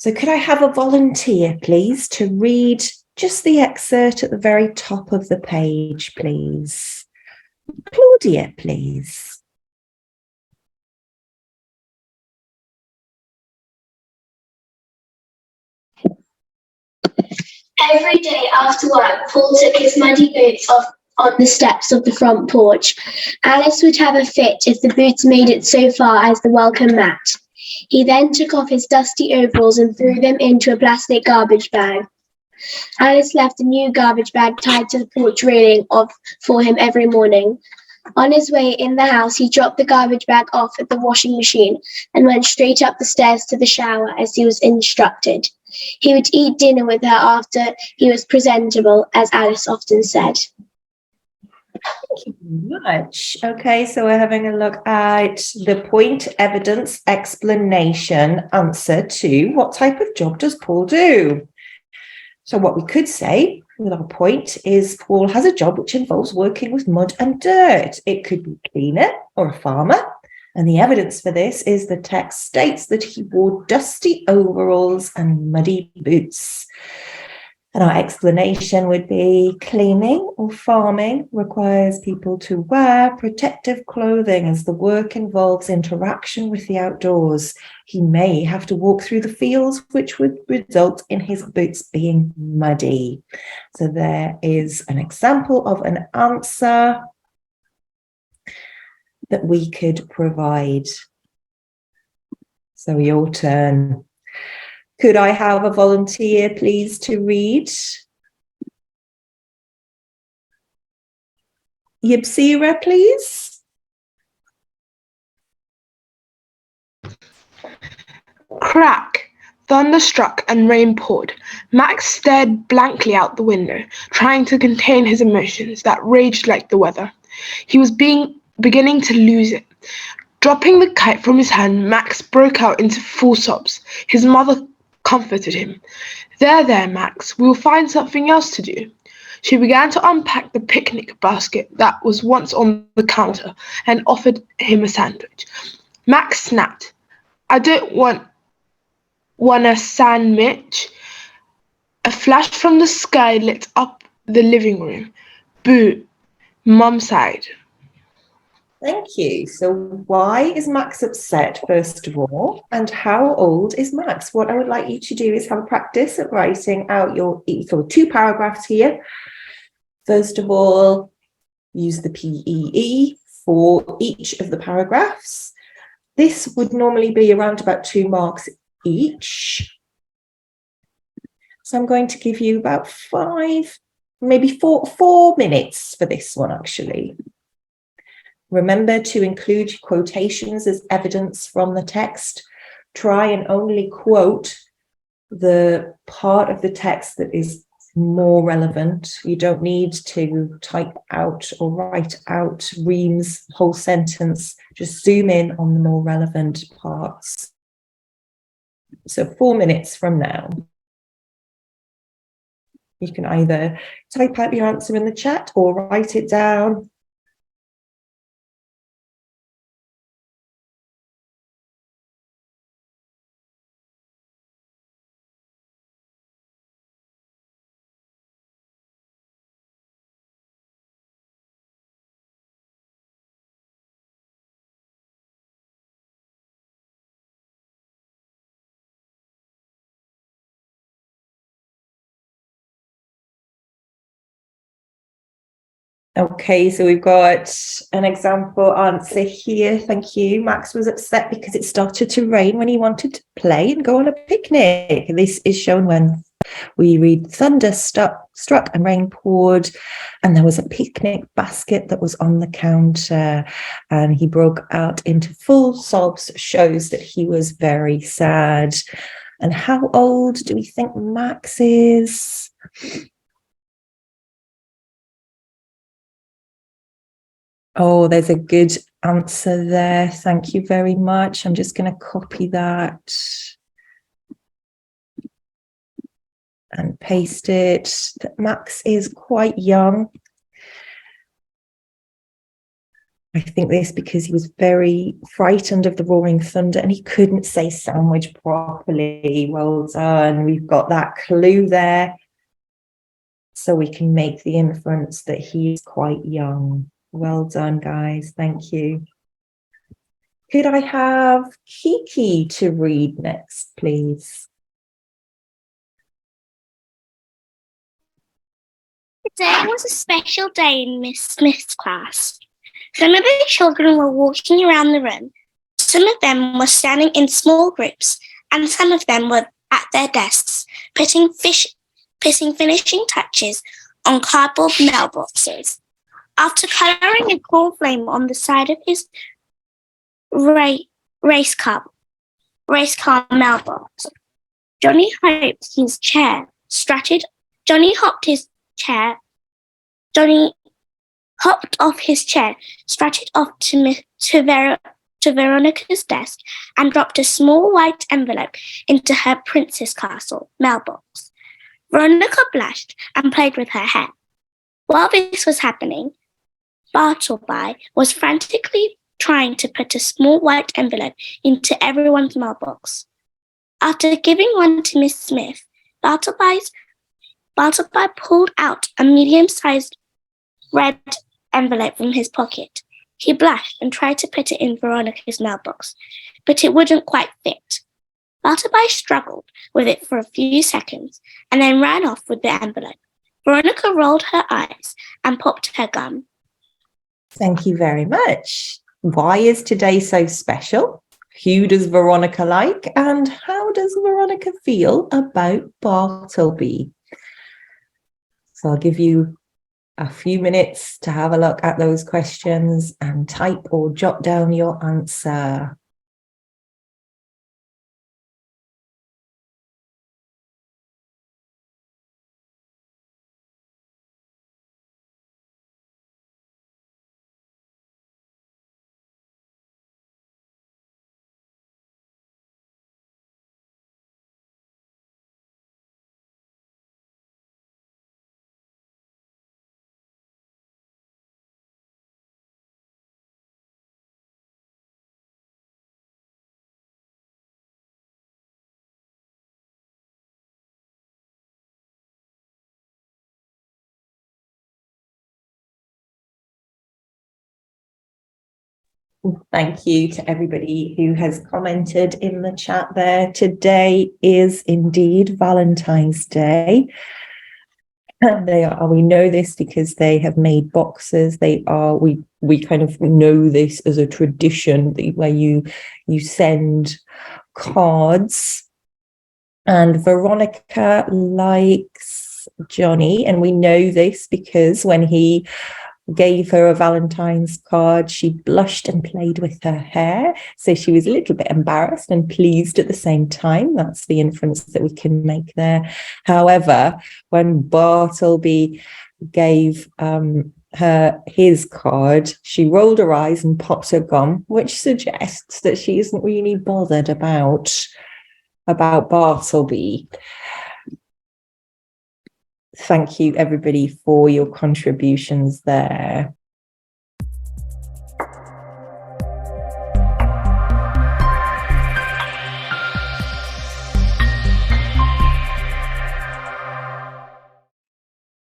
So could I have a volunteer, please, to read just the excerpt at the very top of the page, please? Claudia, please. Every day after work, Paul took his muddy boots off on the steps of the front porch. Alice would have a fit if the boots made it so far as the welcome mat. He then took off his dusty overalls and threw them into a plastic garbage bag. Alice left a new garbage bag tied to the porch railing for him every morning. On his way in the house, he dropped the garbage bag off at the washing machine and went straight up the stairs to the shower as he was instructed. He would eat dinner with her after he was presentable, as Alice often said. Thank you very much. Okay, so we're having a look at the point, evidence, explanation, answer to what type of job does Paul do? So what we could say with our point is Paul has a job which involves working with mud and dirt. It could be a cleaner or a farmer. And the evidence for this is the text states that he wore dusty overalls and muddy boots. And our explanation would be cleaning or farming requires people to wear protective clothing as the work involves interaction with the outdoors. He may have to walk through the fields, which would result in his boots being muddy. So there is an example of an answer that we could provide. So your turn. Could I have a volunteer, please, to read? Yibsira, please. Crack! Thunder struck and rain poured. Max stared blankly out the window, trying to contain his emotions that raged like the weather. He was beginning to lose it. Dropping the kite from his hand, Max broke out into full sobs. His mother comforted him. There, Max, we'll find something else to do. She began to unpack the picnic basket that was once on the counter and offered him a sandwich. Max snapped. I don't want a sandwich. A flash from the sky lit up the living room. Boo, Mum sighed. Thank you. So why is Max upset, first of all? And how old is Max? What I would like you to do is have a practice at writing out your 2 paragraphs here. First of all, use the PEE for each of the paragraphs. This would normally be around about 2 marks each. So I'm going to give you about 5, maybe 4 minutes for this one, actually. Remember to include quotations as evidence from the text. Try and only quote the part of the text that is more relevant. You don't need to type out or write out reams, whole sentence. Just zoom in on the more relevant parts. So 4 minutes from now. You can either type out your answer in the chat or write it down. Okay, so we've got an example answer here. Thank you. Max was upset because it started to rain when he wanted to play and go on a picnic. This is shown when we read thunder struck and rain poured, and there was a picnic basket that was on the counter, and he broke out into full sobs, shows that he was very sad. And how old do we think Max is? Oh, there's a good answer there. Thank you very much. I'm just going to copy that and paste it. Max is quite young. I think this because he was very frightened of the roaring thunder and he couldn't say sandwich properly. Well done. We've got that clue there. So we can make the inference that he is quite young. Well done, guys. Thank you. Could I have Kiki to read next, please? Today was a special day in Miss Smith's class. Some of the children were walking around the room. Some of them were standing in small groups, and some of them were at their desks, putting finishing touches on cardboard mailboxes. After colouring a cool flame on the side of his race car mailbox, Johnny hopped his chair, Johnny hopped off his chair, strutted off to Veronica's desk, and dropped a small white envelope into her Princess Castle mailbox. Veronica blushed and played with her hair. While this was happening, Bartleby was frantically trying to put a small white envelope into everyone's mailbox. After giving one to Miss Smith, Bartleby pulled out a medium-sized red envelope from his pocket. He blushed and tried to put it in Veronica's mailbox, but it wouldn't quite fit. Bartleby struggled with it for a few seconds and then ran off with the envelope. Veronica rolled her eyes and popped her gum. Thank you very much. Why is today so special? Who does Veronica like? And how does Veronica feel about Bartleby? So I'll give you a few minutes to have a look at those questions and type or jot down your answer. Thank you to everybody who has commented in the chat there. Today is indeed Valentine's Day. And we know this because they have made boxes. We kind of know this as a tradition where you send cards. And Veronica likes Johnny, and we know this because when he gave her a Valentine's card, she blushed and played with her hair. So she was a little bit embarrassed and pleased at the same time. That's the inference that we can make there. However, when Bartleby gave her his card, she rolled her eyes and popped her gum, which suggests that she isn't really bothered about Bartleby. Thank you, everybody, for your contributions there.